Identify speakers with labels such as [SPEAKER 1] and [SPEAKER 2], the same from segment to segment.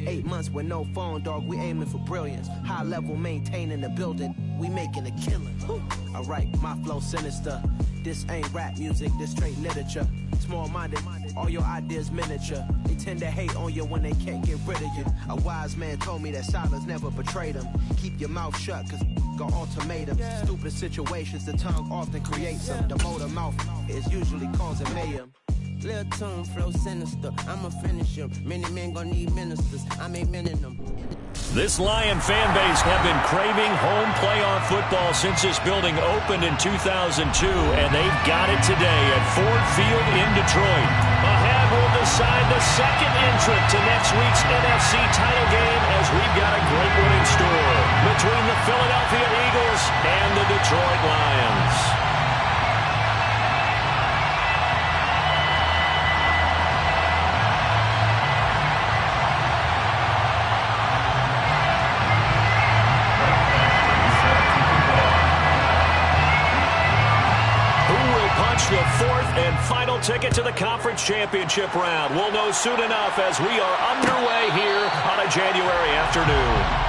[SPEAKER 1] 8 months with no phone, dog, we aiming for brilliance. High level maintaining the building, we making a killing. I write my flow sinister. This ain't rap music, this straight literature. Small-minded, all your ideas miniature. They tend to hate on you when they can't get rid of you. A wise man told me that silence never betrayed them. Keep your mouth shut, cause got ultimatums. Stupid situations, the tongue often creates them. The motor mouth is usually causing mayhem.
[SPEAKER 2] Little tune, flow sinister, I'ma finish him. Many men gon' need ministers, I ain't mending them.
[SPEAKER 3] This Lion fan base have been craving home playoff football since this building opened in 2002, and they've got it today at Ford Field in Detroit. Ahead will decide the second entrant to next week's NFC title game, as we've got a great one in store between the Philadelphia Eagles and the Detroit Lions. The fourth and final ticket to the conference championship round. We'll know soon enough as we are underway here on a January afternoon.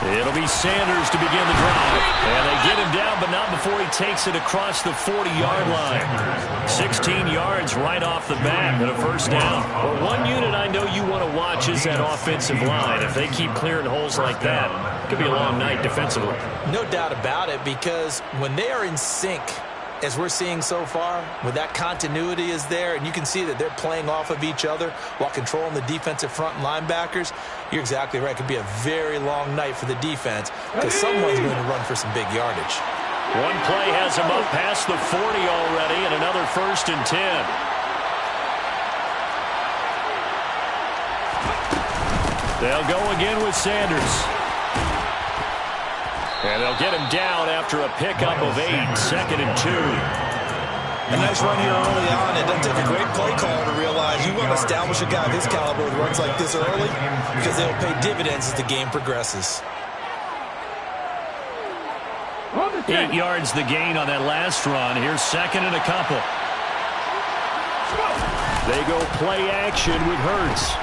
[SPEAKER 3] It'll be Sanders to begin the drive. And they get him down, but not before he takes it across the 40-yard line. 16 yards right off the bat and a first down. Well, one unit I know you want to watch is that offensive line. If they keep clearing holes like that, it could be a long night defensively.
[SPEAKER 4] No doubt about it, because when they are in sync, as we're seeing so far, when that continuity is there, and you can see that they're playing off of each other while controlling the defensive front and linebackers, you're exactly right. It could be a very long night for the defense because someone's going to run for some big yardage.
[SPEAKER 3] One play has him up past the 40 already, and another 1st and 10. They'll go again with Sanders. And they'll get him down after a pickup of 8, 2nd and 2.
[SPEAKER 4] A nice run here early on. It doesn't take a great play call to realize you want to establish a guy of his caliber with runs like this early because they'll pay dividends as the game progresses.
[SPEAKER 3] 8 yards the gain on that last run. Here's 2nd and a couple. They go play action with Hurts.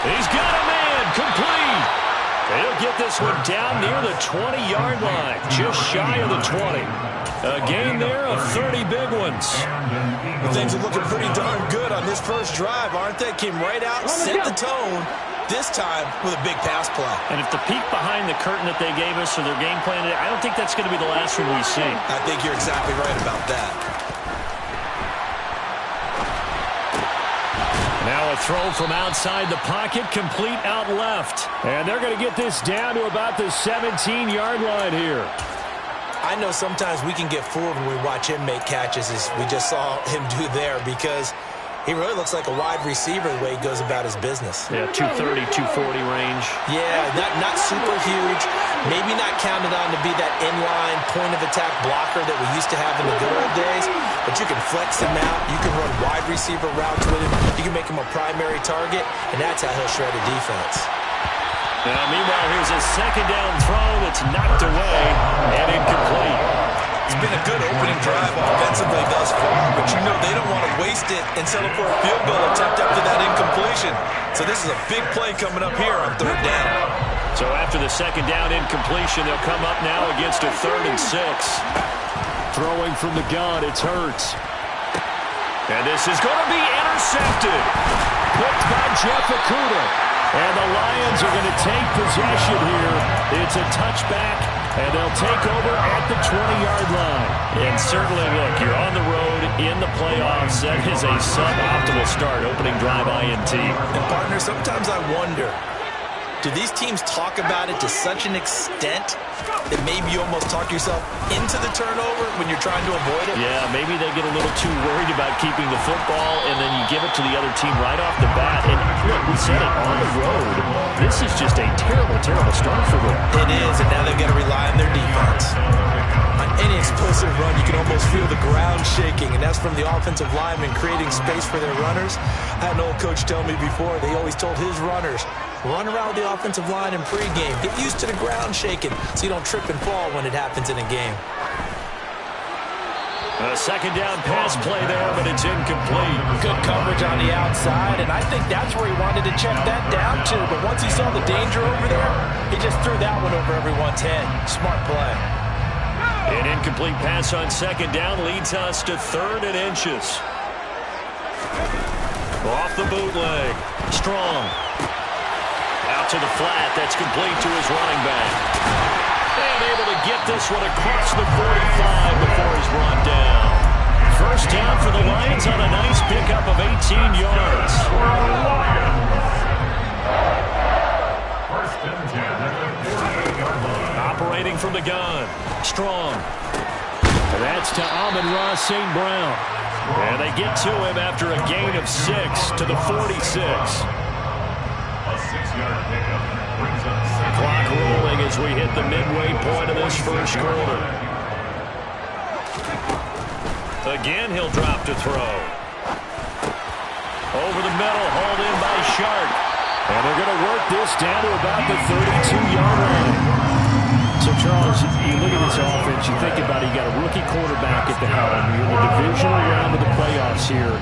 [SPEAKER 3] He's got a man complete. They'll get this one down near the 20-yard line, just shy of the 20. A gain there of 30 big ones.
[SPEAKER 4] Things are looking pretty darn good on this first drive, aren't they? Came right out, set the tone, this time with a big pass play.
[SPEAKER 3] And if the peek behind the curtain that they gave us or their game plan, I don't think that's going to be the last one we see.
[SPEAKER 4] I think you're exactly right about that.
[SPEAKER 3] Now a throw from outside the pocket, complete out left. And they're going to get this down to about the 17-yard line here.
[SPEAKER 4] I know sometimes we can get fooled when we watch him make catches, as we just saw him do there, because he really looks like a wide receiver the way he goes about his business.
[SPEAKER 3] Yeah, 230, 240 range.
[SPEAKER 4] Yeah, not super huge. Maybe not counted on to be that inline point-of-attack blocker that we used to have in the good old days, but you can flex him out. You can run wide receiver routes with him. You can make him a primary target, and that's how he'll shred a defense.
[SPEAKER 3] Now, meanwhile, here's a 2nd down throw that's knocked away and incomplete.
[SPEAKER 4] It's been a good opening drive offensively thus far, but you know they don't want to waste it and settle for a field goal attempt after that incompletion. So this is a big play coming up here on 3rd down.
[SPEAKER 3] So after the 2nd down incompletion, they'll come up now against a 3rd and 6. Throwing from the gun, it's Hurts. And this is going to be intercepted. Picked by Jeff Okudah. And the Lions are going to take possession here. It's a touchback, and they'll take over at the 20-yard line. And certainly, look, you're on the road in the playoffs. That is a suboptimal start, opening drive INT.
[SPEAKER 4] And, partner, sometimes I wonder, do these teams talk about it to such an extent that maybe you almost talk yourself into the turnover when you're trying to avoid it?
[SPEAKER 3] Yeah, maybe they get a little too worried about keeping the football, and then you give it to the other team right off the bat. And look, we said it, on the road, this is just a terrible, terrible start for them.
[SPEAKER 4] It is, and now they've got to rely feel the ground shaking, and that's from the offensive linemen creating space for their runners. I had an old coach tell me before, they always told his runners, run around the offensive line in pregame. Get used to the ground shaking so you don't trip and fall when it happens in a game.
[SPEAKER 3] A second down pass play there, but it's incomplete.
[SPEAKER 4] Good coverage on the outside, and I think that's where he wanted to check that down to. But once he saw the danger over there, he just threw that one over everyone's head. Smart play.
[SPEAKER 3] An incomplete pass on second down leads us to 3rd and inches. Off the bootleg. Strong. Out to the flat. That's complete to his running back. And able to get this one across the 45 before he's brought down. First down for the Lions on a nice pickup of 18 yards. Operating from the gun. Strong. That's to Amon-Ra St. Brown. And they get to him after a gain of 6 to the 46.
[SPEAKER 5] A 6-yard pickup brings up
[SPEAKER 3] Clock rolling as we hit the midway point of this first quarter. Again, he'll drop to throw. Over the middle, hauled in by Sharp. And they're going to work this down to about the 32-yard line. So, Charles, you look at this offense, you think about it, you got a rookie quarterback at the helm. You're in the divisional round of the playoffs here.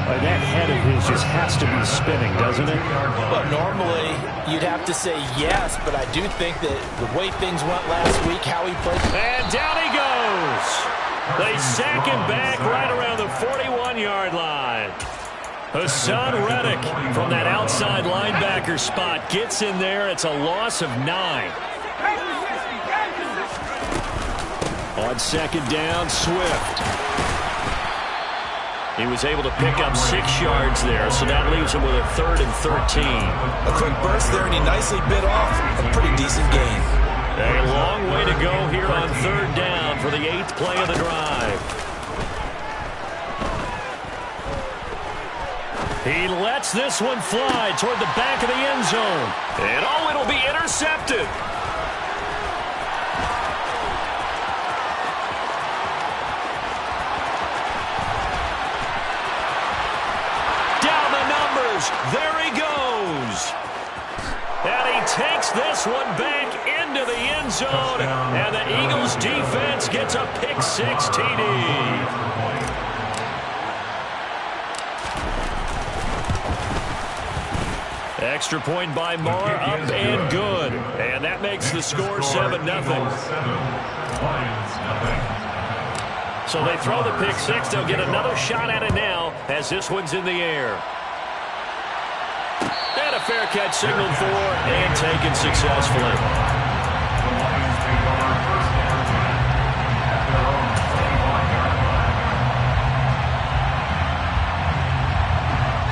[SPEAKER 3] That head of his just has to be spinning, doesn't it?
[SPEAKER 4] Well, normally you'd have to say yes, but I do think that the way things went last week, how he played.
[SPEAKER 3] And down he goes. They sack him back right around the 41-yard line. Hassan Reddick from that outside linebacker spot gets in there. It's a loss of 9. On second down, Swift. He was able to pick up 6 yards there, so that leaves him with a 3rd and 13.
[SPEAKER 4] A quick burst there, and he nicely bit off a pretty decent gain.
[SPEAKER 3] A long way to go here on 3rd down for the 8th play of the drive. He lets this one fly toward the back of the end zone. And oh, it'll be intercepted. There he goes. And he takes this one back into the end zone. And the Eagles defense gets a pick-6 TD. Extra point by Marr, up and good. And that makes the score 7-0. So they throw the pick-6. They'll get another shot at it now as this one's in the air. And a fair catch signaled for and taken successfully.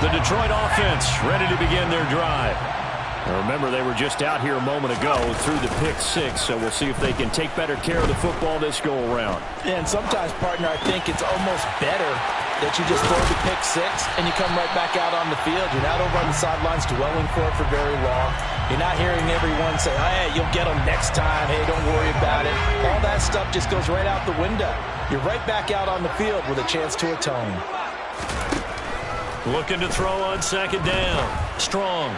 [SPEAKER 3] The Detroit offense ready to begin their drive. Now remember, they were just out here a moment ago through the pick-6, so we'll see if they can take better care of the football this go-around.
[SPEAKER 4] And sometimes, partner, I think it's almost better that you just throw the pick-6 and you come right back out on the field. You're not over on the sidelines dwelling for it for very long. You're not hearing everyone say, hey, you'll get them next time. Hey, don't worry about it. All that stuff just goes right out the window. You're right back out on the field with a chance to atone.
[SPEAKER 3] Looking to throw on second down. Strong.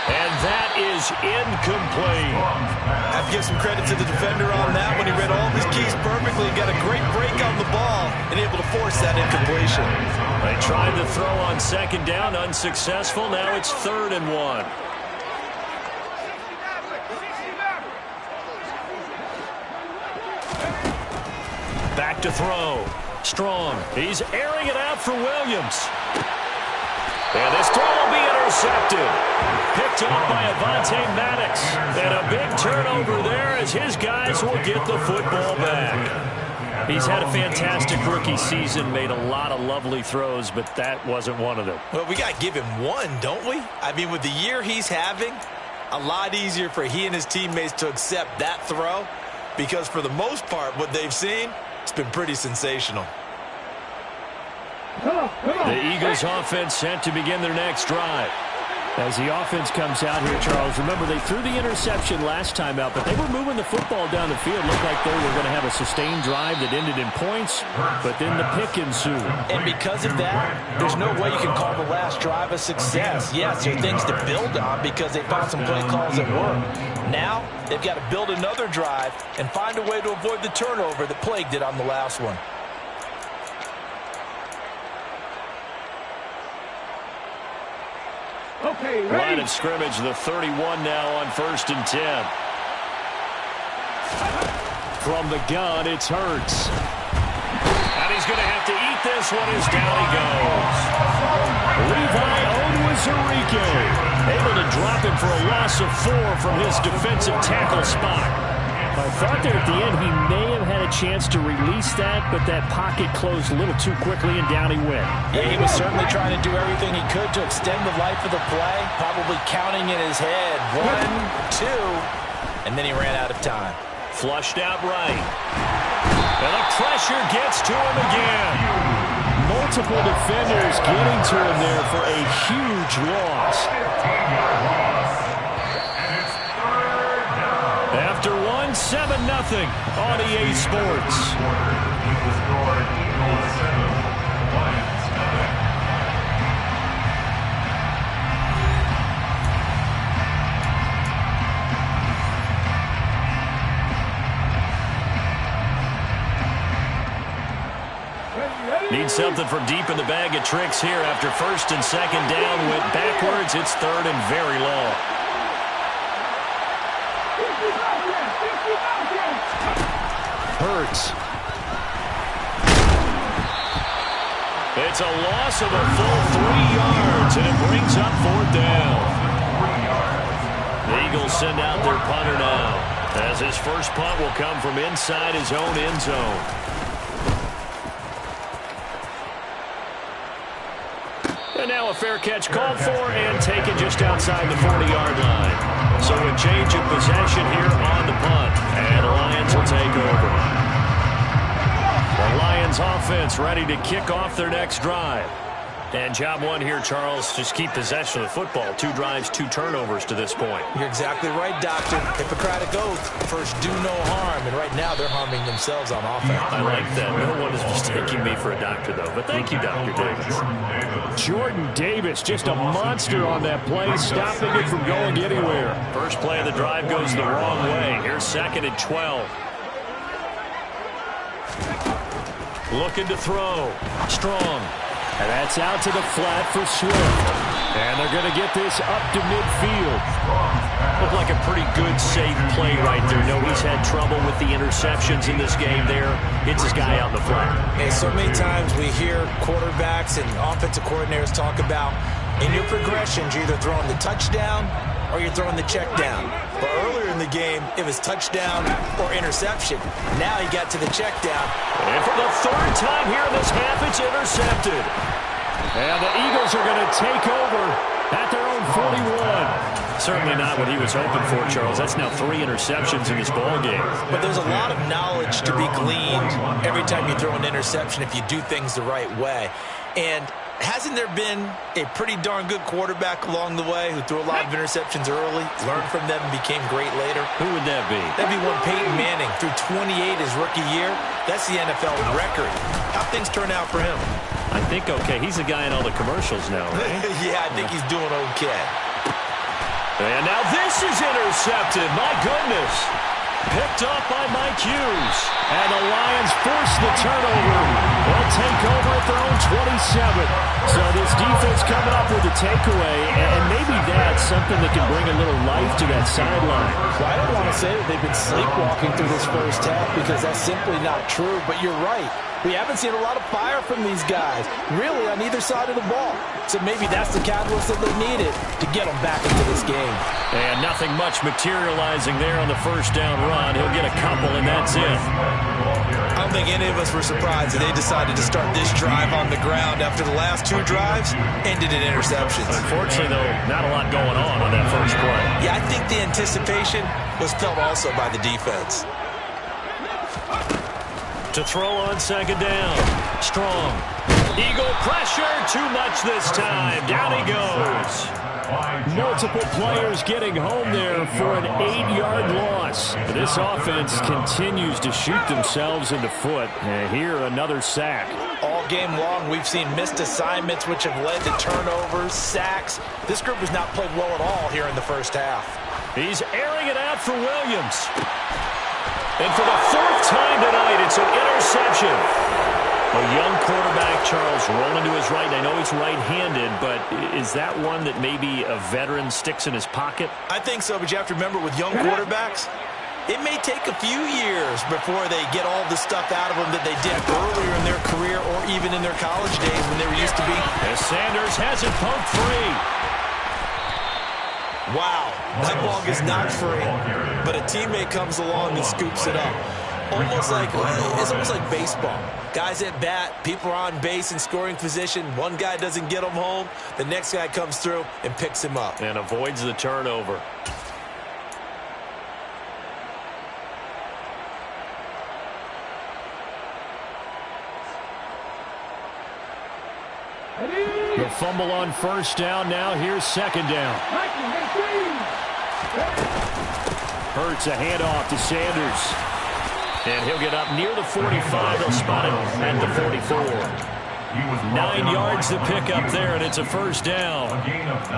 [SPEAKER 3] And that is incomplete.
[SPEAKER 4] I have to give some credit to the defender on that when he read all of his keys perfectly and got a great break on the ball and able to force that incompletion.
[SPEAKER 3] They tried to throw on second down, unsuccessful. Now it's 3rd and 1. Back to throw. Strong. He's airing it out for Williams. And this throw will be intercepted. Picked up by Avonte Maddox. And a big turnover there as his guys will get the football back. He's had a fantastic rookie season, made a lot of lovely throws, but that wasn't one of them.
[SPEAKER 4] Well, we got to give him one, don't we? I mean, with the year he's having, a lot easier for he and his teammates to accept that throw because for the most part, what they've seen, it's been pretty sensational.
[SPEAKER 3] The Eagles offense set to begin their next drive. As the offense comes out here, Charles, remember they threw the interception last time out, but they were moving the football down the field. Looked like they were going to have a sustained drive that ended in points, but then the pick ensued.
[SPEAKER 4] And because of that, there's no way you can call the last drive a success. Yes, there are things to build on because they found some play calls that work. Now, they've got to build another drive and find a way to avoid the turnover that plagued it on the last one.
[SPEAKER 3] Okay, line of scrimmage, the 31 now on 1st and 10. From the gun, it's Hurts. And he's going to have to eat this one as down he goes. Levi Onwuzurike able to drop him for a loss of 4 from his defensive tackle spot. I thought there at the end he may have had a chance to release that, but that pocket closed a little too quickly, and down he went.
[SPEAKER 4] Yeah, he was certainly trying to do everything he could to extend the life of the play, probably counting in his head. 1, 2, and then he ran out of time.
[SPEAKER 3] Flushed out right. And the pressure gets to him again. Multiple defenders getting to him there for a huge loss. After 7-0 on EA Sports. Need something from deep in the bag of tricks here after 1st and 2nd down. Went backwards. It's 3rd and very long. Hurts. It's a loss of a full 3 yards, and it brings up 4th down. The Eagles send out their punter now, as his first punt will come from inside his own end zone. And now a fair catch called for and taken just outside the 40-yard line. So a change of possession here on the punt, and the Lions will take over. The Lions offense ready to kick off their next drive. And job one here, Charles, just keep possession of the football. 2 drives, 2 turnovers to this point.
[SPEAKER 4] You're exactly right, Doctor. Hippocratic oath. First, do no harm. And right now, they're harming themselves on offense.
[SPEAKER 3] I like that. No one is mistaking me for a doctor, though. But thank you, Dr. Davis. Jordan Davis, just a monster on that play, stopping it from going anywhere. First play of the drive goes the wrong way. Here's 2nd and 12. Looking to throw. Strong. And that's out to the flat for Swift. And they're going to get this up to midfield. Looked like a pretty good, safe play right there. No, he's had trouble with the interceptions in this game there. Hits his guy out in the flat.
[SPEAKER 4] And so many times we hear quarterbacks and offensive coordinators talk about, in your progressions, you're either throwing the touchdown or you're throwing the check down. But earlier in the game, it was touchdown or interception. Now he got to the check down.
[SPEAKER 3] And for the 3rd time here in this half, it's intercepted. And the Eagles are going to take over at their own 41. Certainly not what he was hoping for, Charles. That's now 3 interceptions in this ball game.
[SPEAKER 4] But there's a lot of knowledge to be gleaned every time you throw an interception if you do things the right way. And hasn't there been a pretty darn good quarterback along the way who threw a lot of interceptions early, learned from them, and became great later?
[SPEAKER 3] Who would that be?
[SPEAKER 4] That'd be one Peyton Manning. Threw 28 his rookie year. That's the NFL record. How'd things turn out for him?
[SPEAKER 3] I think okay. He's the guy in all the commercials now, right?
[SPEAKER 4] Yeah, I think he's doing okay.
[SPEAKER 3] And now this is intercepted. My goodness. Picked up by Mike Hughes. And the Lions force the turnover. They'll take over at their own 27. So this defense coming up with a takeaway, and maybe that's something that can bring a little life to that sideline.
[SPEAKER 4] Well, I don't want to say that they've been sleepwalking through this first half because that's simply not true, but you're right. We haven't seen a lot of fire from these guys, really, on either side of the ball. So maybe that's the catalyst that they needed to get them back into this game.
[SPEAKER 3] And nothing much materializing there on the first down run. He'll get a couple, and that's it.
[SPEAKER 4] I don't think any of us were surprised that they decided to start this drive on the ground after the last 2 drives ended in interceptions.
[SPEAKER 3] Unfortunately, though, not a lot going on that first play.
[SPEAKER 4] Yeah, I think the anticipation was felt also by the defense.
[SPEAKER 3] To throw on 2nd down. Strong. Eagle pressure. Too much this time. Down he goes. Multiple players getting home there for an 8-yard loss. This offense continues to shoot themselves in the foot. And here, another sack.
[SPEAKER 4] All game long, we've seen missed assignments, which have led to turnovers, sacks. This group has not played well at all here in the first half.
[SPEAKER 3] He's airing it out for Williams. And for the 4th time tonight, it's an interception. A young quarterback, Charles, rolling to his right. I know he's right-handed, but is that one that maybe a veteran sticks in his pocket?
[SPEAKER 4] I think so, but you have to remember with young quarterbacks, it may take a few years before they get all the stuff out of them that they did earlier in their career or even in their college days when they were used to be.
[SPEAKER 3] As Sanders has it poked free.
[SPEAKER 4] Wow, that ball gets knocked free, but a teammate comes along and scoops it up. It's almost like baseball. Guys at bat, people are on base in scoring position. One guy doesn't get him home. The next guy comes through and picks him up.
[SPEAKER 3] And avoids the turnover. The fumble on first down. Now here's second down. Hurts a handoff to Sanders. And he'll get up near the 45. They'll spot him at the 44. 9 yards to pick up there, and it's a first down.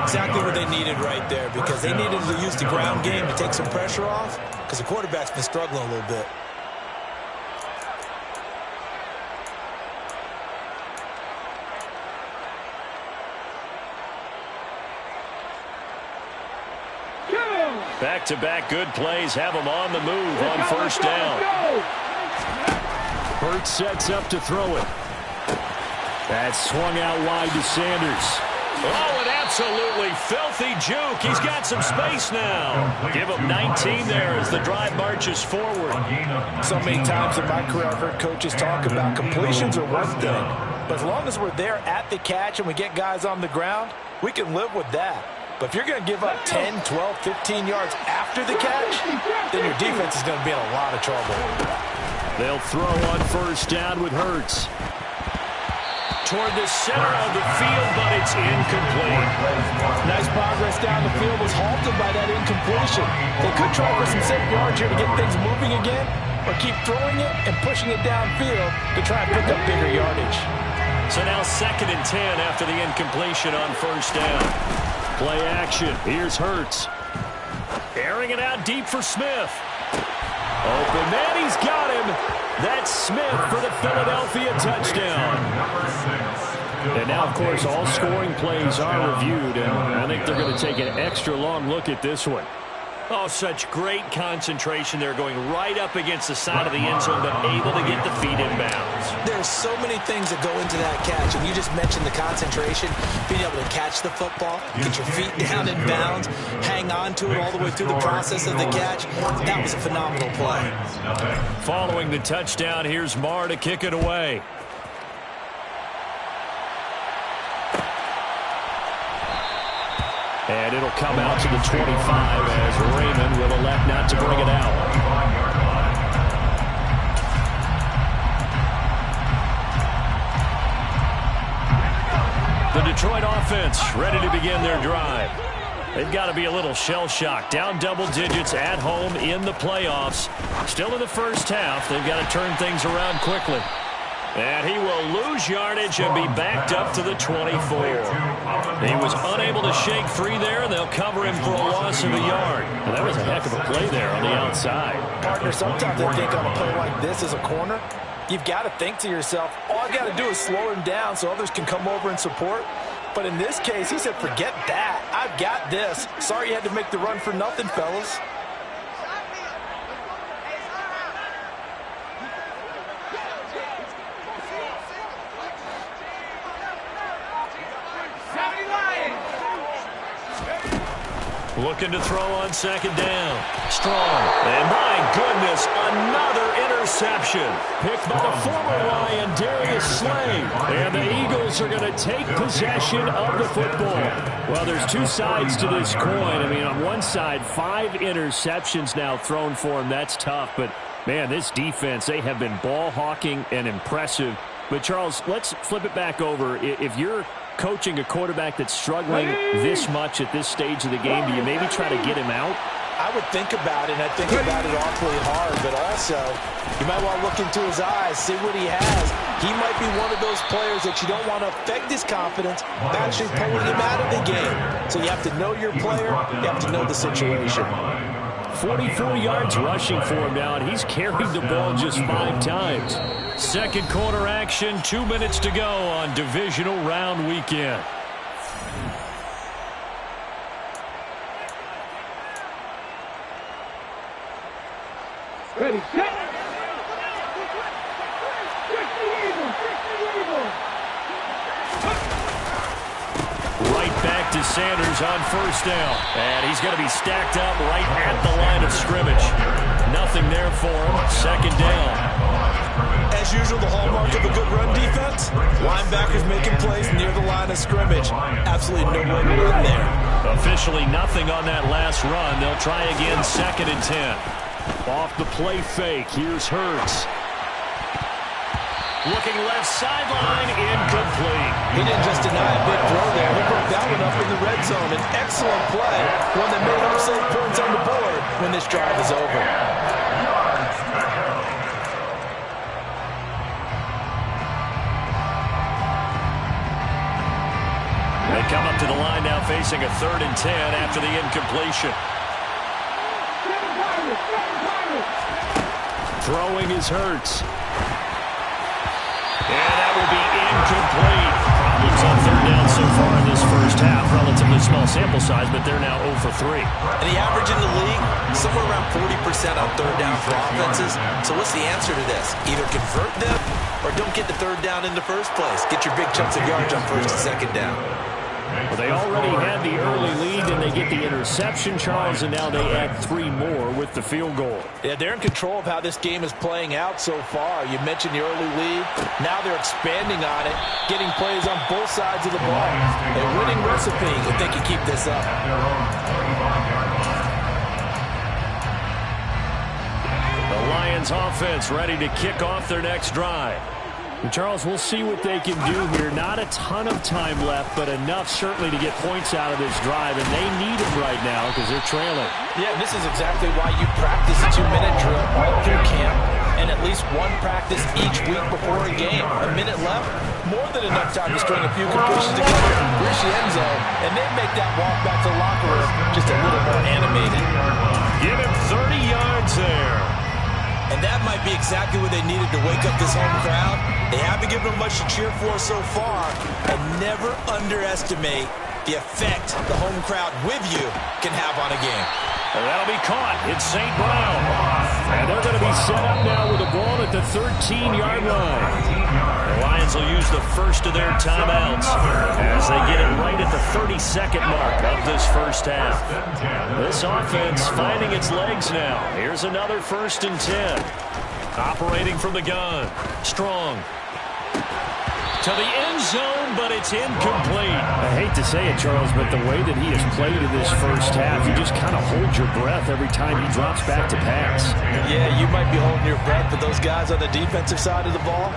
[SPEAKER 4] Exactly what they needed right there, because they needed to use the ground game to take some pressure off, because the quarterback's been struggling a little bit.
[SPEAKER 3] Back-to-back good plays have them on the move on first down. Hurts sets up to throw it. That's swung out wide to Sanders. Oh, an absolutely filthy juke. He's got some space now. Give him 19 there as the drive marches forward.
[SPEAKER 4] So many times in my career I've heard coaches talk about completions are one thing, but as long as we're there at the catch and we get guys on the ground, we can live with that. But if you're going to give up 10, 12, 15 yards after the catch, then your defense is going to be in a lot of trouble.
[SPEAKER 3] They'll throw on first down with Hurts. Toward the center of the field, but it's incomplete.
[SPEAKER 4] Nice progress down the field was halted by that incompletion. They could try for some safe yards here to get things moving again, or keep throwing it and pushing it downfield to try and pick up bigger yardage.
[SPEAKER 3] So now 2nd and 10 after the incompletion on first down. Play action. Here's Hurts. Airing it out deep for Smith. Open man, he's got him. That's Smith for the Philadelphia touchdown. And now, of course, all scoring plays are reviewed, and I think they're going to take an extra long look at this one. Oh, such great concentration. They're going right up against the side of the end zone, but able to get the feet in bounds.
[SPEAKER 4] There's so many things that go into that catch, and you just mentioned the concentration, being able to catch the football, get your feet down in bounds, hang on to it all the way through the process of the catch. That was a phenomenal play.
[SPEAKER 3] Following the touchdown, here's Marr to kick it away. And it'll come out to the 25 as Raymond will elect not to bring it out. The Detroit offense ready to begin their drive. They've got to be a little shell-shocked. Down double digits at home in the playoffs. Still in the first half. They've got to turn things around quickly. And he will lose yardage and be backed up to the 24. He was unable to shake free there, and they'll cover him for a loss of a yard. And that was a heck of a play there on the outside.
[SPEAKER 4] Partner, sometimes I think on a play like this as a corner, you've got to think to yourself, all I got to do is slow him down so others can come over and support. But in this case, he said, forget that. I've got this. Sorry you had to make the run for nothing, fellas.
[SPEAKER 3] Looking to throw on second down. Strong. And my goodness, another interception. Picked by the former Lion, Darius Slay. And the Eagles are going to take possession of the football. Well, there's two sides to this coin. I mean, on one side, 5 interceptions now thrown for him. That's tough. But, man, this defense, they have been ball hawking and impressive. But, Charles, let's flip it back over. If you're coaching a quarterback that's struggling this much at this stage of the game, do you maybe try to get him out?
[SPEAKER 4] I would think about it, and I think about it awfully hard, but also you might want to look into his eyes, see what he has. He might be one of those players that you don't want to affect his confidence by actually pulling him out of the game. So you have to know your player, you have to know the situation.
[SPEAKER 3] 44 yards rushing for him now, and he's carried the ball just 5 times. Second quarter action, 2 minutes to go on divisional round weekend.
[SPEAKER 6] Ready, set.
[SPEAKER 3] Right back to Sanders on first down. And he's going to be stacked up right at the line of scrimmage. Nothing there for him. Second down.
[SPEAKER 4] As usual, the hallmark of a good run defense, linebackers making plays near the line of scrimmage. Absolutely no way to run there.
[SPEAKER 3] Officially nothing on that last run. They'll try again, 2nd and 10. Off the play fake, here's Hurts. Looking left sideline, incomplete.
[SPEAKER 4] He didn't just deny a big throw there. He broke that one up in the red zone. An excellent play, one that made him save points on the board when this drive is over.
[SPEAKER 3] They come up to the line now facing a 3rd and 10 after the incompletion. Throwing is Hurts. And that will be incomplete. Problems on 3rd down so far in this first half. Relatively small sample size, but they're now 0 for 3.
[SPEAKER 4] And the average in the league, somewhere around 40% on 3rd down for offenses. So what's the answer to this? Either convert them or don't get the 3rd down in the first place. Get your big chunks of yards on 1st and 2nd down.
[SPEAKER 3] Well, they already had the early lead, and they get the interception, Charles, and now they add 3 more with the field goal.
[SPEAKER 4] Yeah, they're in control of how this game is playing out so far. You mentioned the early lead. Now they're expanding on it, getting plays on both sides of the ball. A winning recipe if they can keep this up.
[SPEAKER 3] The Lions offense ready to kick off their next drive. And Charles, we'll see what they can do here. Not a ton of time left, but enough certainly to get points out of this drive, and they need them right now because they're trailing.
[SPEAKER 4] Yeah, this is exactly why you practice a 2-minute drill all through camp and at least one practice each week before a game. A minute left, more than enough time to string a few completions together, reach the end zone, and then make that walk back to the locker room just a little more animated.
[SPEAKER 3] Give him 30 yards there.
[SPEAKER 4] And that might be exactly what they needed to wake up this home crowd. They haven't given them much to cheer for so far. And never underestimate the effect the home crowd with you can have on a game.
[SPEAKER 3] And that'll be caught. It's St. Brown. And they're going to be set up now with a ball at the 13-yard line. The Lions will use the first of their timeouts as they get it right at the 32nd mark of this first half. This offense finding its legs now. Here's another 1st and 10. Operating from the gun. Strong. To the end zone, but it's incomplete. I hate to say it, Charles, but the way that he has played in this first half, you just kind of hold your breath every time he drops back to pass.
[SPEAKER 4] Yeah, you might be holding your breath, but those guys on the defensive side of the ball,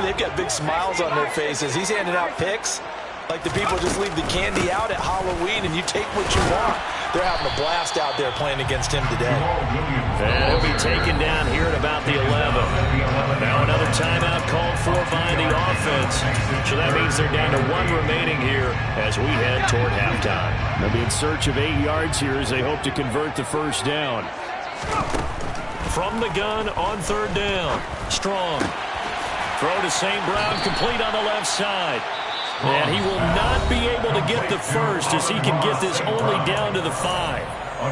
[SPEAKER 4] they've got big smiles on their faces. He's handing out picks like the people just leave the candy out at Halloween and you take what you want. They're having a blast out there playing against him today.
[SPEAKER 3] And he'll be taken down here at about the 11. Now another timeout called for by the offense. So that means they're down to 1 remaining here as we head toward halftime. They'll be in search of 8 yards here as they hope to convert the first down. From the gun on 3rd down. Strong. Throw to St. Brown, complete on the left side. And he will not be able to get the first as he can get this only down to the 5.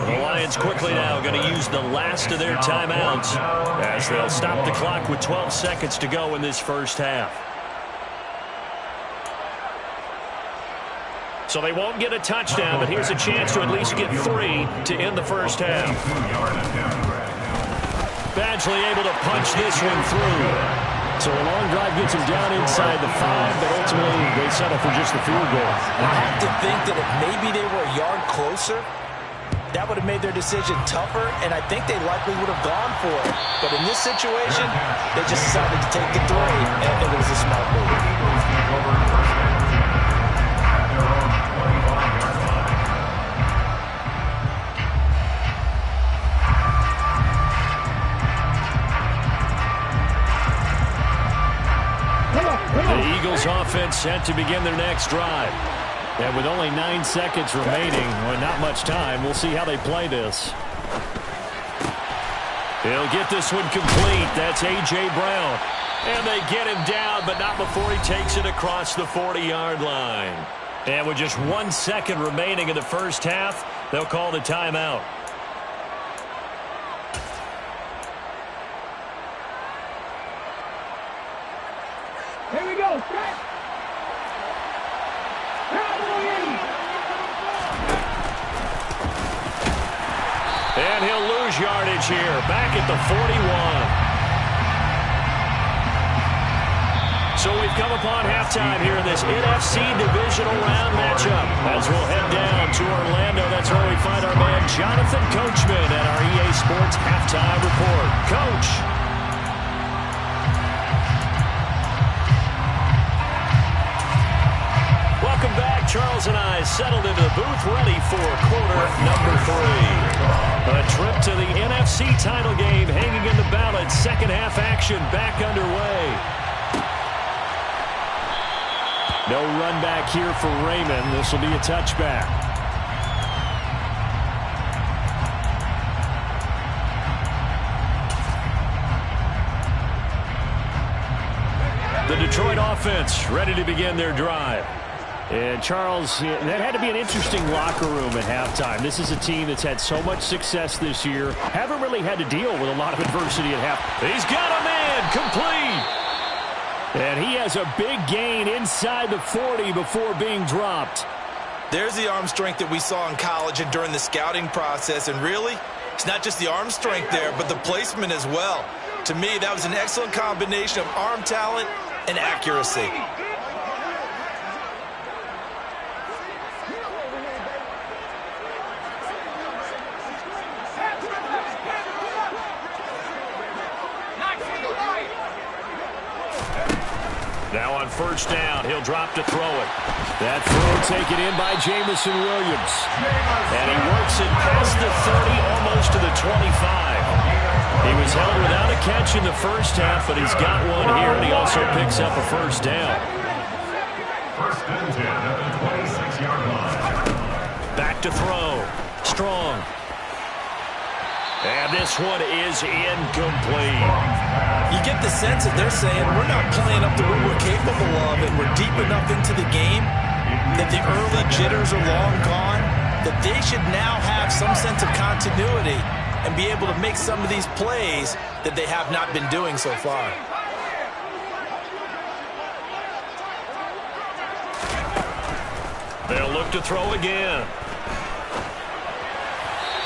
[SPEAKER 3] The Lions quickly now going to use the last of their timeouts as they'll stop the clock with 12 seconds to go in this first half. So they won't get a touchdown, but here's a chance to at least get 3 to end the first half. Badgley able to punch this one through. So a long drive gets him down inside the 5, but ultimately they settle for just the field goal.
[SPEAKER 4] I have to think that if maybe they were a yard closer, that would have made their decision tougher, and I think they likely would have gone for it. But in this situation, they just decided to take the 3, and I think it was a smart move.
[SPEAKER 3] Eagles offense set to begin their next drive. And with only 9 seconds remaining, well, not much time, we'll see how they play this. He'll get this one complete. That's A.J. Brown. And they get him down, but not before he takes it across the 40-yard line. And with just 1 second remaining in the first half, they'll call the timeout.
[SPEAKER 6] Here we go. Set.
[SPEAKER 3] And he'll lose yardage here, back at the 41. So we've come upon halftime here in this NFC Divisional Round matchup. As we'll head down to Orlando, that's where we find our man Jonathan Coachman at our EA Sports Halftime Report. Coach. Welcome back. Charles and I settled into the booth, ready for quarter number 3. A trip to the NFC title game hanging in the balance. Second half action back underway. No run back here for Raymond. This will be a touchback. The Detroit offense ready to begin their drive. And Charles, that had to be an interesting locker room at halftime. This is a team that's had so much success this year. Haven't really had to deal with a lot of adversity at half. He's got a man complete. And he has a big gain inside the 40 before being dropped.
[SPEAKER 4] There's the arm strength that we saw in college and during the scouting process. And really, it's not just the arm strength there, but the placement as well. To me, that was an excellent combination of arm talent and accuracy.
[SPEAKER 3] Now on first down, he'll drop to throw it. That throw taken in by Jamison Williams. And he works it past the 30, almost to the 25. He was held without a catch in the first half, but he's got one here, and he also picks up a first down.
[SPEAKER 5] First and 10 at the 26-yard line.
[SPEAKER 3] Back to throw. Strong. And this one is incomplete.
[SPEAKER 4] You get the sense that they're saying we're not playing up to what we're capable of, and we're deep enough into the game that the early jitters are long gone, that they should now have some sense of continuity and be able to make some of these plays that they have not been doing so far.
[SPEAKER 3] They'll look to throw again.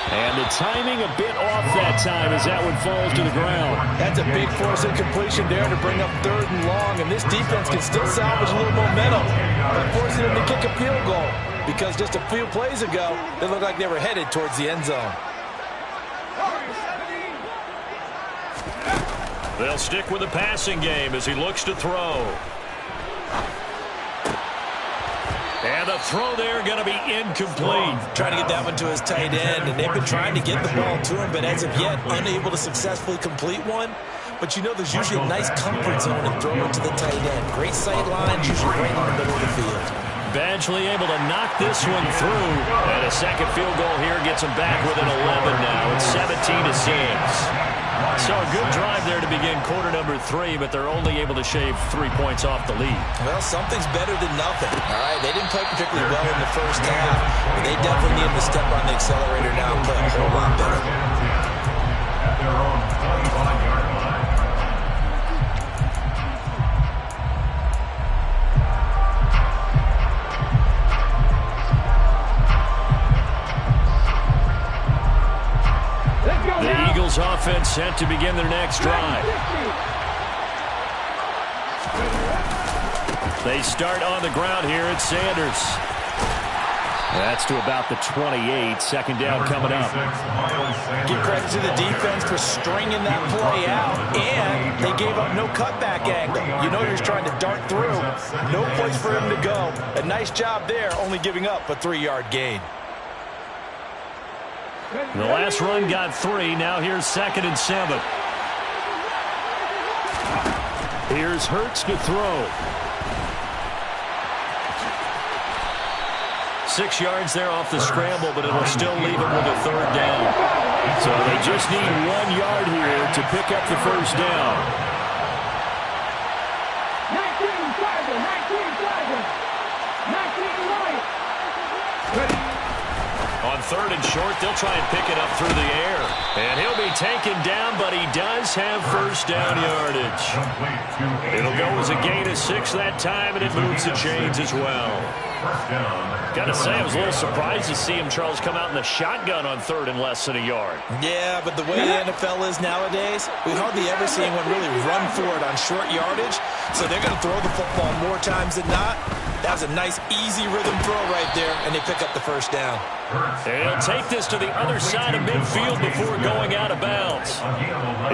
[SPEAKER 3] And the timing a bit off that time as that one falls to the ground.
[SPEAKER 4] That's a big force incompletion there to bring up 3rd and long, and this defense can still salvage a little momentum by forcing them to kick a field goal, because just a few plays ago, they looked like they were headed towards the end zone.
[SPEAKER 3] They'll stick with the passing game as he looks to throw. And the throw there going to be incomplete.
[SPEAKER 4] Trying to get that one to his tight end, and they've been trying to get the ball to him, but as of yet, unable to successfully complete one. But you know there's usually a nice comfort zone in throwing to the tight end. Great sight lines, usually right in the middle of the field.
[SPEAKER 3] Badgley able to knock this one through. And a second field goal here gets him back within 11 now. It's 17-6. So a good drive there to begin quarter number 3, but they're only able to shave 3 points off the lead.
[SPEAKER 4] Well, something's better than nothing. All right, they didn't play particularly well in the first half, but they definitely need to step on the accelerator now and play a whole lot better.
[SPEAKER 5] At their own 25-yard line.
[SPEAKER 3] The Eagles offense set to begin their next drive. They start on the ground here at Sanders. That's to about the 28. Second down coming up.
[SPEAKER 4] Give credit to the defense for stringing that play out, and they gave up no cutback angle. You know you're trying to dart through. No place for him to go. A nice job there, only giving up a 3-yard gain.
[SPEAKER 3] The last run got 3. Now here's 2nd and 7. Here's Hurts to throw. 6 yards there off the scramble, but it'll still leave it with a third down. So they just need 1 yard here to pick up the first down.
[SPEAKER 6] 19 Tiger, 19 Tiger, 19 Lion.
[SPEAKER 3] On third and short, they'll try and pick it up through the air. And he'll be taken down, but he does have first down yardage. It'll go as a gain of 6 that time, and it moves the chains as well. Got to say, I was a little surprised to see him, Charles, come out in the shotgun on third and less than a yard.
[SPEAKER 4] Yeah, but the way the NFL is nowadays, we hardly ever see anyone really run for it on short yardage. So they're going to throw the football more times than not. That was a nice, easy rhythm throw right there, and they pick up the first down.
[SPEAKER 3] They'll take this to the other side of midfield before going out of bounds.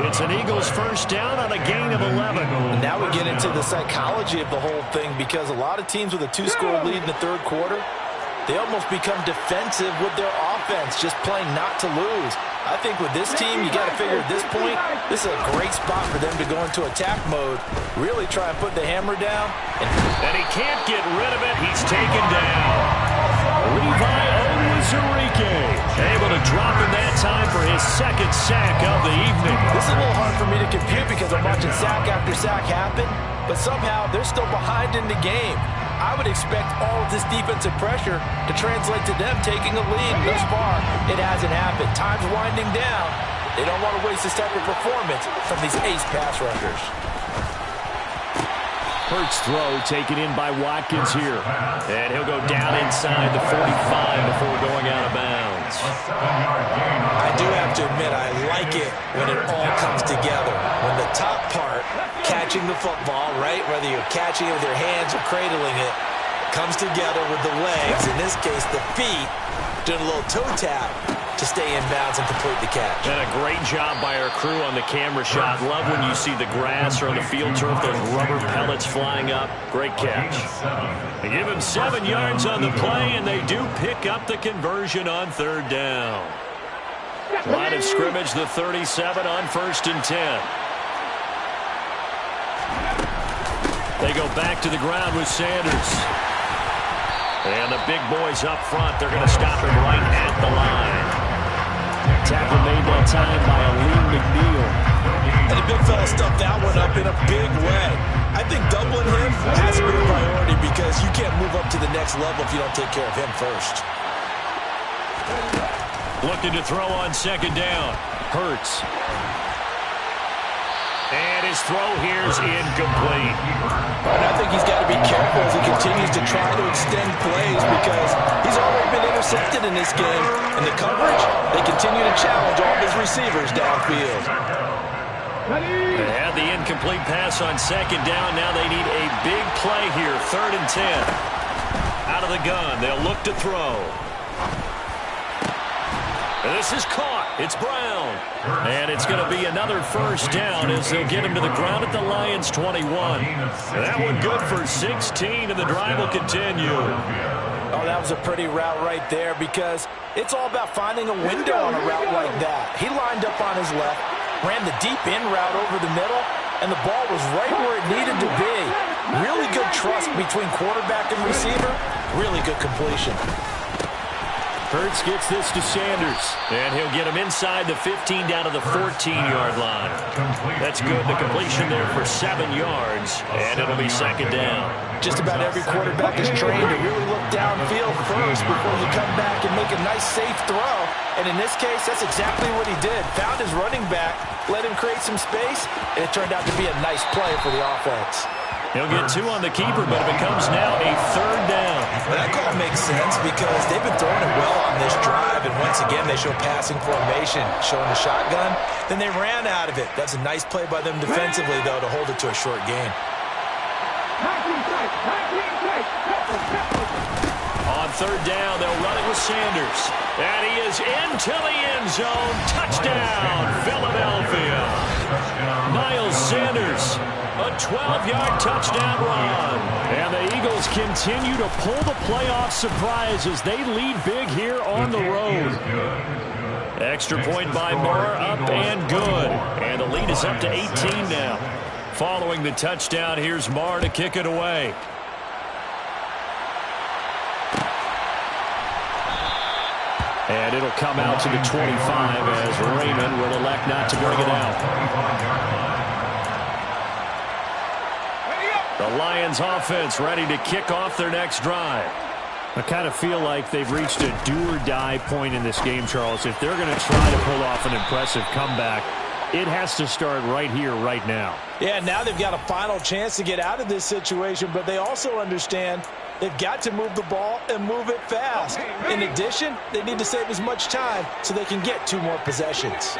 [SPEAKER 3] It's an Eagles first down on a gain of 11.
[SPEAKER 4] And now we get into the psychology of the whole thing, because a lot of teams with a 2-score lead in the third quarter, they almost become defensive with their offense, just playing not to lose. I think with this team, you got to figure at this point, this is a great spot for them to go into attack mode, really try and put the hammer down.
[SPEAKER 3] And he can't get rid of it. He's taken down. Levi Onwuzurike able to drop in that time for his second sack of the evening.
[SPEAKER 4] This is a little hard for me to compute because I'm watching sack after sack happen, but somehow they're still behind in the game. I would expect all of this defensive pressure to translate to them taking a lead. Thus far, it hasn't happened. Time's winding down. They don't want to waste this type of performance from these ace pass rushers.
[SPEAKER 3] Hurts throw taken in by Watkins here. And he'll go down inside the 45 before going out of bounds.
[SPEAKER 4] I do have to admit, I like it when it all comes together. When the top part, catching the football, right, whether you're catching it with your hands or cradling it, comes together with the legs, in this case the feet, doing a little toe tap to stay in bounds and complete the catch.
[SPEAKER 3] And a great job by our crew on the camera shot. Love when you see the grass or on the field turf, those rubber pellets flying up. Great catch. They give him 7 yards on the play, and they do pick up the conversion on third down. Line of scrimmage, the 37 on 1st and 10. They go back to the ground with Sanders. And the big boys up front, they're going to stop him right at the line. Tackle made that time by Aleem McNeil.
[SPEAKER 4] And the big fella stuffed that one up in a big way. I think doubling him has to be a priority because you can't move up to the next level if you don't take care of him first.
[SPEAKER 3] Looking to throw on second down. Hurts. And his throw here is incomplete.
[SPEAKER 4] And I think he's got to be careful as he continues to try to extend plays because he's already been intercepted in this game. And the coverage, they continue to challenge all of his receivers downfield.
[SPEAKER 3] They had the incomplete pass on second down. Now they need a big play here. 3rd and 10. Out of the gun. They'll look to throw. And this is caught. It's Brown. And it's going to be another first down as they'll get him to the ground at the Lions' 21. That one good for 16, and the drive will continue.
[SPEAKER 4] Oh, that was a pretty route right there because it's all about finding a window on a route like that. He lined up on his left, ran the deep in route over the middle, and the ball was right where it needed to be. Really good trust between quarterback and receiver. Really good completion.
[SPEAKER 3] Hurts gets this to Sanders, and he'll get him inside the 15 down to the 14-yard line. That's good. The completion there for 7 yards, and it'll be second down.
[SPEAKER 4] Just about every quarterback is trained to really look downfield first before you come back and make a nice, safe throw. And in this case, that's exactly what he did. Found his running back, let him create some space, and it turned out to be a nice play for the offense.
[SPEAKER 3] He'll get 2 on the keeper, but it becomes now a 3rd down.
[SPEAKER 4] Well, that call makes sense because they've been throwing it well on this drive, and once again, they show passing formation, showing the shotgun. Then they ran out of it. That's a nice play by them defensively, though, to hold it to a short gain.
[SPEAKER 3] On 3rd down, they'll run it with Sanders. And he is into the end zone. Touchdown, Philadelphia. Miles Sanders. A 12-yard touchdown run. And the Eagles continue to pull the playoff surprise as they lead big here on the road. Extra point by Moore, up and good. And the lead is up to 18 now. Following the touchdown, here's Moore to kick it away. And it'll come out to the 25 as Raymond will elect not to bring it out. The Lions offense ready to kick off their next drive. I kind of feel like they've reached a do-or-die point in this game, Charles. If they're going to try to pull off an impressive comeback, it has to start right here, right now.
[SPEAKER 4] Yeah, now they've got a final chance to get out of this situation, but they also understand they've got to move the ball and move it fast. In addition, they need to save as much time so they can get 2 more possessions.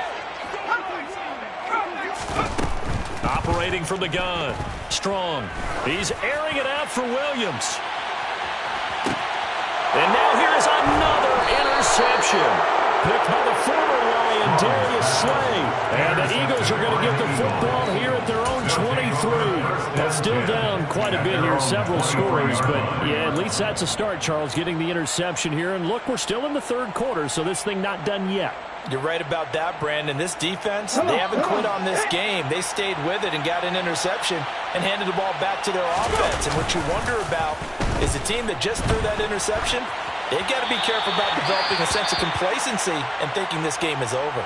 [SPEAKER 3] Operating from the gun. Strong. He's airing it out for Williams. And now here's another interception. Picked by the former Lion, Darius Slay. And the Eagles are going to get the football here at their own 23. That's still down quite a bit here, several scores. But, yeah, at least that's a start, Charles, getting the interception here. And, look, we're still in the third quarter, so this thing not done yet.
[SPEAKER 4] You're right about that, Brandon. This defense, they haven't quit on this game. They stayed with it and got an interception and handed the ball back to their offense. And what you wonder about is the team that just threw that interception, they've got to be careful about developing a sense of complacency and thinking this game is over.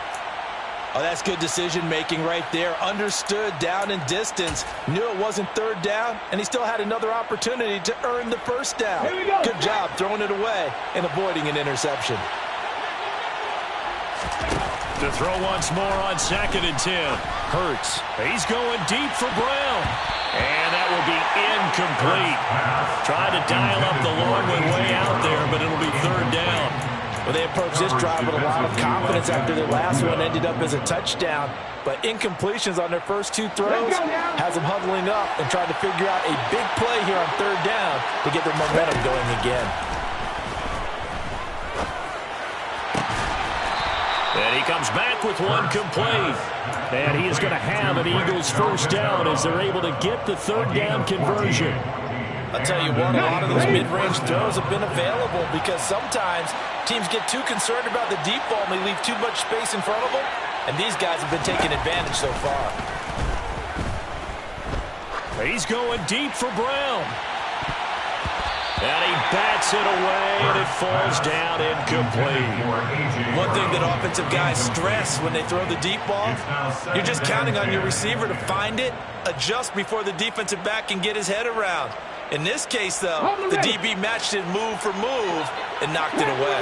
[SPEAKER 4] Oh, that's good decision-making right there. Understood down and distance. Knew it wasn't third down, and he still had another opportunity to earn the first down. Good job throwing it away and avoiding an interception.
[SPEAKER 3] To throw once more on 2nd and 10. Hurts. He's going deep for Brown. And that will be incomplete. Tried to dial up the long one way out there, but it'll be third down.
[SPEAKER 4] Well, they approached this drive with a lot of confidence after their last one ended up as a touchdown. But incompletions on their first 2 throws has them huddling up and trying to figure out a big play here on third down to get their momentum going again.
[SPEAKER 3] And he comes back with one complete. And he is going to have an Eagles first down as they're able to get the third down conversion.
[SPEAKER 4] I'll tell you what, a lot of those mid-range throws have been available because sometimes teams get too concerned about the deep ball and they leave too much space in front of them. And these guys have been taking advantage so far.
[SPEAKER 3] He's going deep for Brown. And he bats it away, and it falls down incomplete.
[SPEAKER 4] One thing that offensive guys stress when they throw the deep ball, you're just counting on your receiver to find it, adjust before the defensive back can get his head around. In this case, though, the DB matched it move for move and knocked it away.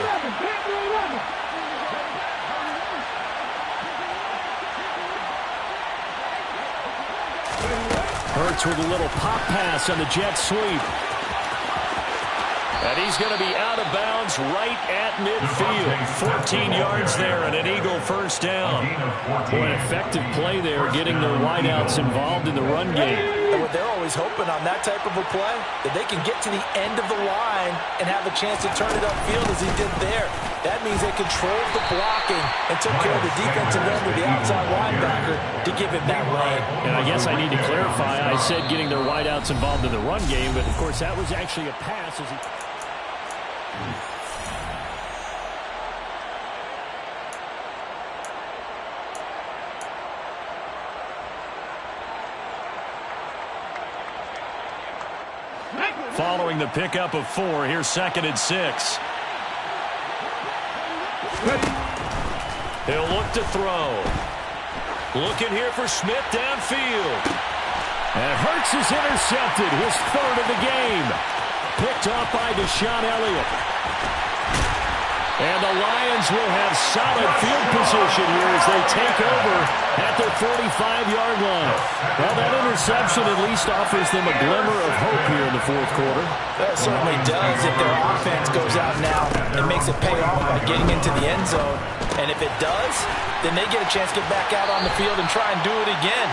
[SPEAKER 3] Hurts with a little pop pass on the jet sweep. And he's going to be out of bounds right at midfield. 14 yards there and an Eagle first down. Boy, an effective play there, getting their wideouts involved in the run game.
[SPEAKER 4] And what they're always hoping on that type of a play, that they can get to the end of the line and have a chance to turn it upfield as he did there. That means they controlled the blocking and took care of the defensive end with the outside linebacker to give him that lane.
[SPEAKER 3] And I guess I need to clarify, I said getting their wideouts involved in the run game, but of course that was actually a pass as he... Following the pickup of 4, here's 2nd and 6. He'll look to throw. Looking here for Smith downfield. And Hurts is intercepted, his 3rd of the game. Picked off by Deshaun Elliott. And the Lions will have solid field position here as they take over at their 45-yard line. Well, that interception at least offers them a glimmer of hope here in the 4th quarter.
[SPEAKER 4] That certainly does if their offense goes out now and makes it pay off by getting into the end zone. And if it does, then they get a chance to get back out on the field and try and do it again.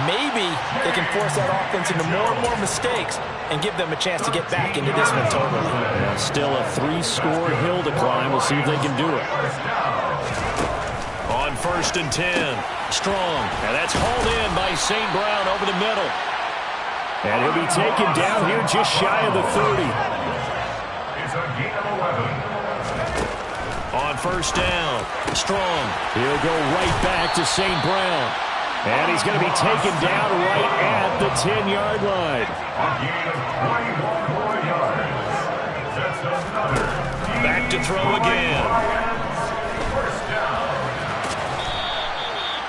[SPEAKER 4] Maybe they can force that offense into more and more mistakes and give them a chance to get back into this one totally.
[SPEAKER 3] Yeah, still a 3-score hill to climb. We'll see if they can do it. On 1st and 10, Strong. And that's hauled in by St. Brown over the middle. And he'll be taken down here just shy of the 30.
[SPEAKER 5] It's a gain of 11.
[SPEAKER 3] On 1st down, Strong. He'll go right back to St. Brown. And he's going to be taken down right at the 10-yard line.
[SPEAKER 5] A gain of 21 more yards. That's another.
[SPEAKER 3] Back to throw again.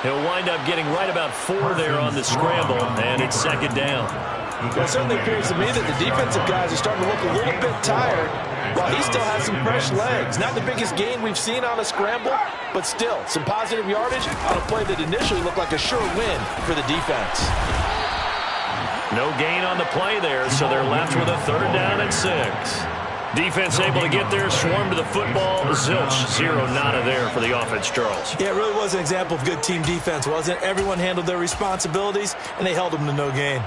[SPEAKER 3] He'll wind up getting right about 4 there on the scramble, and it's second down.
[SPEAKER 4] Well, it certainly appears to me that the defensive guys are starting to look a little bit tired while he still has some fresh legs. Not the biggest gain we've seen on a scramble, but still some positive yardage on a play that initially looked like a sure win for the defense.
[SPEAKER 3] No gain on the play there, so they're left with a 3rd down and 6. Defense able to get there, swarm to the football. Zilch, 0 nada there for the offense, Charles.
[SPEAKER 4] Yeah, it really was an example of good team defense, wasn't it? Everyone handled their responsibilities, and they held them to no gain.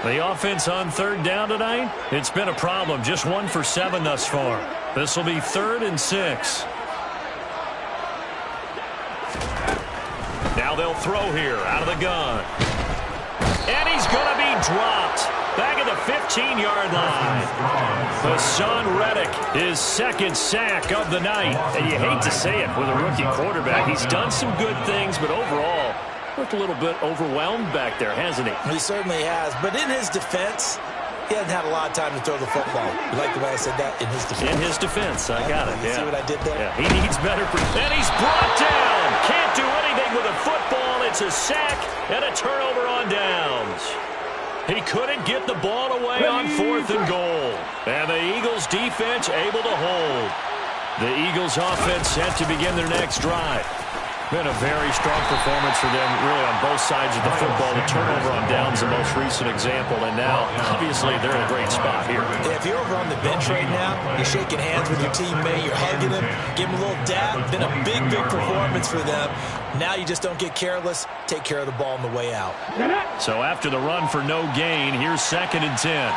[SPEAKER 3] The offense on 3rd down tonight, it's been a problem. Just 1 for 7 thus far. This will be 3rd and 6. Now they'll throw here out of the gun. And he's going to be dropped back at the 15-yard line. Hassan Reddick, his 2nd sack of the night. And you hate to say it with a rookie quarterback. He's done some good things, but overall, looked a little bit overwhelmed back there, hasn't he?
[SPEAKER 4] He certainly has. But in his defense, he hasn't had a lot of time to throw the football. You like the way I said that? In his defense.
[SPEAKER 3] In his defense. I got it.
[SPEAKER 4] You see what I did there?
[SPEAKER 3] Yeah, he needs better. And he's brought down. Can't do anything with a football. It's a sack and a turnover on downs. He couldn't get the ball away on 4th and goal. And the Eagles defense able to hold. The Eagles offense set to begin their next drive. Been a very strong performance for them, really, on both sides of the football. The turnover on downs, the most recent example, and now, obviously, they're in a great spot here.
[SPEAKER 4] Yeah, if you're over on the bench right now, you're shaking hands with your teammate, you're hugging him, give him a little dab. Been a big, big performance for them. Now you just don't get careless. Take care of the ball on the way out.
[SPEAKER 3] So after the run for no gain, here's 2nd and 10.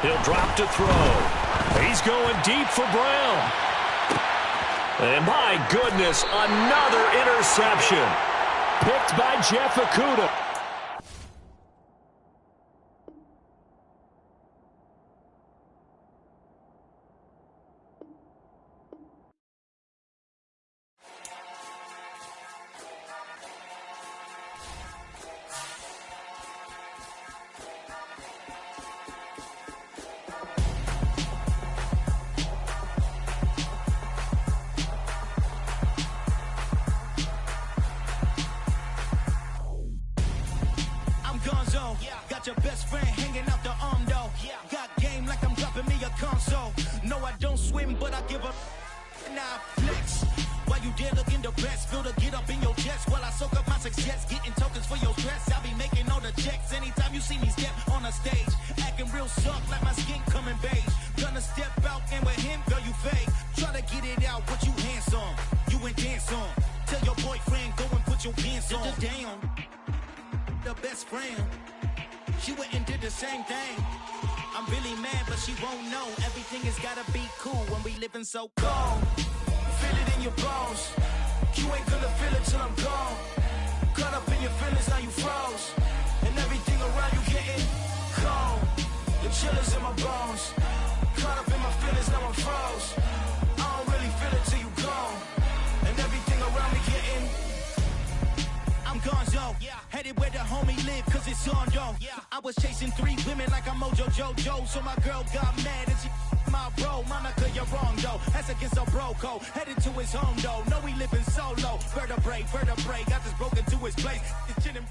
[SPEAKER 3] He'll drop to throw. He's going deep for Brown. And my goodness, another interception. Picked by Jeff Okudah.
[SPEAKER 7] Got your best friend hanging out the arm though. Got game like I'm dropping me a console. No, I don't swim, but I give up. Now flex. While you there looking the best, feel the get up in your chest while I soak up my success, getting tokens for your stress. I'll be making all the checks anytime you see me step on a stage, acting real soft like my skin coming beige. Gonna step out and with him, girl, you fake. Try to get it out, but you handsome. You ain't dance on. Tell your boyfriend go and put your pants on. Down. The best friend. She went and did the same thing. I'm really mad, but she won't know. Everything has gotta be cool when we living so cold. Feel it in your bones. You ain't gonna feel it till I'm gone. Caught up in your feelings, now you froze. And everything around you getting cold. The chill is in my bones. Caught up in my feelings, now I'm froze. I don't really feel it till you gone. And everything around me getting I'm gonzo, headed where the homie live, cause it's on though. I was chasing 3 women like I'm Mojo Jojo, so my girl got mad and she my bro. Monica, you're wrong though, that's against a bro code. Headed to his home though, know he living solo. Vertebrae, got this broken to his place. It's chillin'.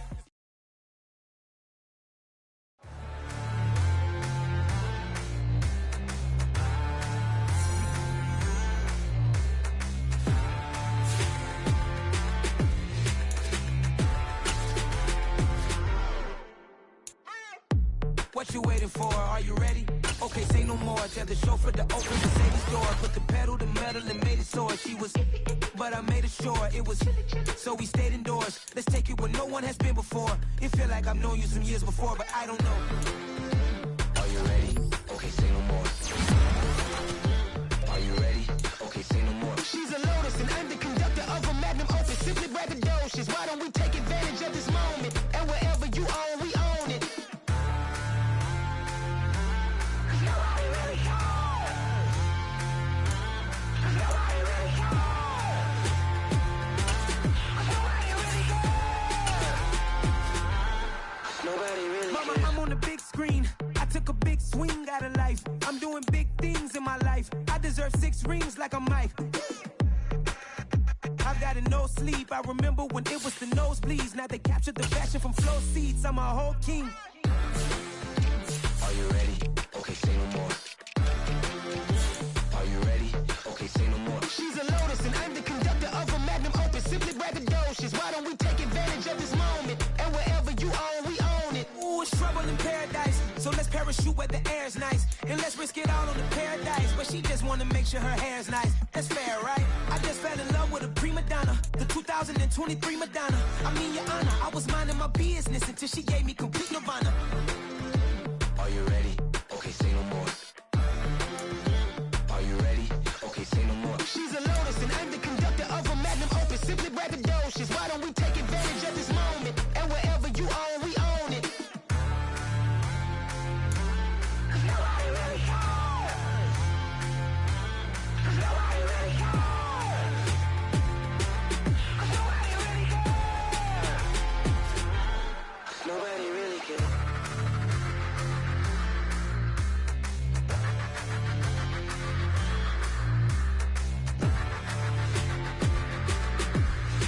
[SPEAKER 8] What you waiting for? Are you ready? Okay, say no more. Tell the chauffeur to open the Mercedes door. Put the pedal to metal and made it soar. She was, but I made it sure it was. So we stayed indoors. Let's take it where no one has been before. It feel like I've known you some years before, but I don't know. Are you ready? Okay, say no more. Are you ready? Okay, say no more. She's a Lotus and I'm the conductor of a Magnum Opus. Simply braggadocious. Why don't we take advantage of this moment? And wherever you own, we own it. Mama, I'm on the big screen. I took a big swing out of life. I'm doing big things I've got a no sleep. I remember when it was the nosebleeds. Now they captured the fashion from flow seats. I'm a whole king.
[SPEAKER 9] Are you ready? Okay, say no more. Are you ready? Okay, say no more.
[SPEAKER 7] She's a lotus and I'm the conductor of a magnum opus. Simply braggadocious. Why don't we take advantage of this moment? And wherever you own, we own it.
[SPEAKER 8] Ooh, it's trouble in paradise. So let's parachute where the air's nice. And let's risk it all on the paradise. But she just wanna make sure her hair's nice. That's fair, right? I just fell in love with a prima donna. The 2023 Madonna. I mean, your honor, I was minding my business until she gave me complete nirvana.
[SPEAKER 9] Are you ready?